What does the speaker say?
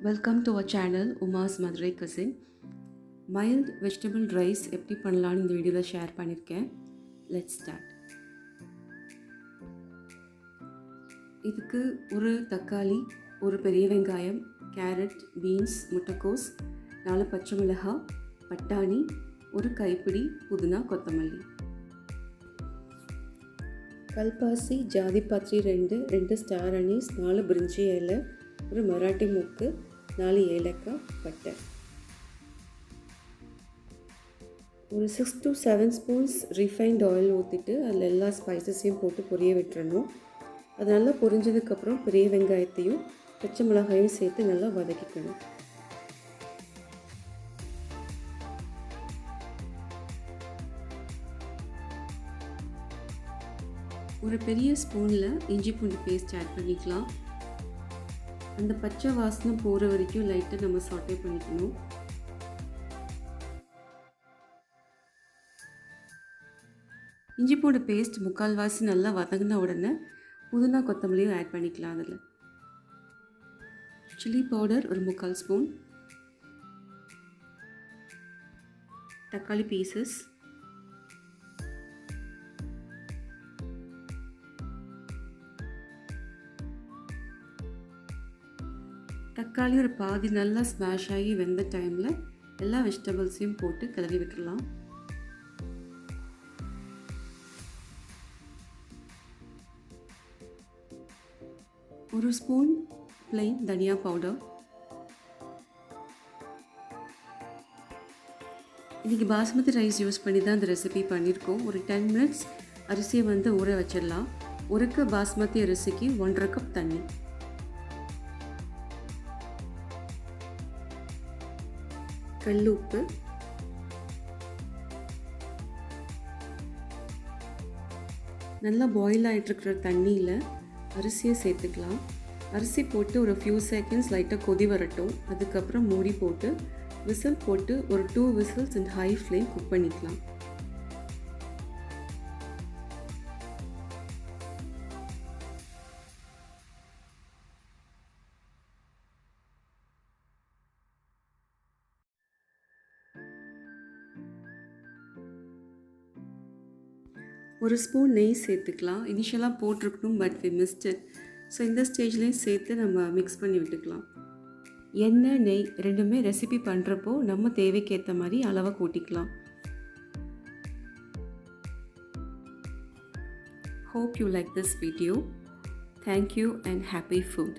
Welcome to our channel Uma's Madurai Cuisine. Mild vegetable rice எப்படி பண்ணலாம்னு இந்த வீடியோவில் ஷேர் பண்ணியிருக்கேன். Let's start. இதுக்கு ஒரு தக்காளி, ஒரு பெரிய வெங்காயம், கேரட், பீன்ஸ், முட்டைக்கோஸ், 4 பச்சை மிளகாய், பட்டாணி, ஒரு கைப்பிடி புதினா, கொத்தமல்லி, கல்பாசி, ஜாதிபத்திரி 2 ஸ்டார் அனீஸ், 4 பிரிஞ்சி இலை, ஒரு மராட்டி மொக்கு, 4 ஏலக்காய், பட்டை, ஒரு 6 to 7 ஸ்பூன்ஸ் ரிஃபைன்ட் ஆயில் ஊற்றிட்டு அதில் எல்லா ஸ்பைசஸையும் போட்டு பொரிய விட்டுறணும். அது நல்லா பொரிஞ்சதுக்கப்புறம் பெரிய வெங்காயத்தையும் பச்சை மிளகாயும் சேர்த்து நல்லா வதக்கிக்கணும். ஒரு பெரிய ஸ்பூனில் இஞ்சி பூண்டு பேஸ்ட் ஆட் பண்ணிக்கலாம். அந்த பச்சை வாசனை போகிற வரைக்கும் லைட்டாக நம்ம சாட்டே பண்ணிக்கணும். இஞ்சி பூண்டு பேஸ்ட் முக்கால்வாசி நல்லா வதங்கின உடனே புதினா கொத்தமல்லியும் ஆட் பண்ணிக்கலாம். அதில் சில்லி பவுடர் ஒரு 3/4 ஸ்பூன், தக்காளி பீசஸ், தக்காளி ஒரு பாதி நல்லா ஸ்மாஷ் ஆகி வெந்த டைமில் எல்லா வெஜிடபிள்ஸையும் போட்டு கிளறி விட்டுடலாம். ஒரு ஸ்பூன் plain தனியா பவுடர். இன்றைக்கி பாஸ்மதி ரைஸ் யூஸ் பண்ணி தான் இந்த ரெசிபி பண்ணியிருக்கோம். ஒரு 10 மினிட்ஸ் அரிசியை ஊற வச்சிடலாம். 1 கப் பாஸ்மதி அரிசிக்கு 1.5 கப் தண்ணி. கல் உப்பு, நல்லா பாயில் ஆகிட்டுருக்கிற தண்ணியில் அரிசியை சேர்த்துக்கலாம். அரிசி போட்டு ஒரு ஃபியூ செகண்ட்ஸ் லைட்டாக கொதி வரட்டும். அதுக்கப்புறம் மூடி போட்டு விசில் போட்டு ஒரு 2 whistles in high flame cook பண்ணிக்கலாம். ஒரு ஸ்பூன் நெய் சேர்த்துக்கலாம். இனிஷியலாக போட்டிருக்கணும், but we missed it. So இந்த ஸ்டேஜ்லேயும் சேர்த்து நம்ம மிக்ஸ் பண்ணி விட்டுக்கலாம். எண்ணெய், நெய் ரெண்டுமே ரெசிபி பண்ணுறப்போ நம்ம தேவைக்கேற்ற மாதிரி அளவை கூட்டிக்கலாம். Hope you like this video. Thank you and happy food.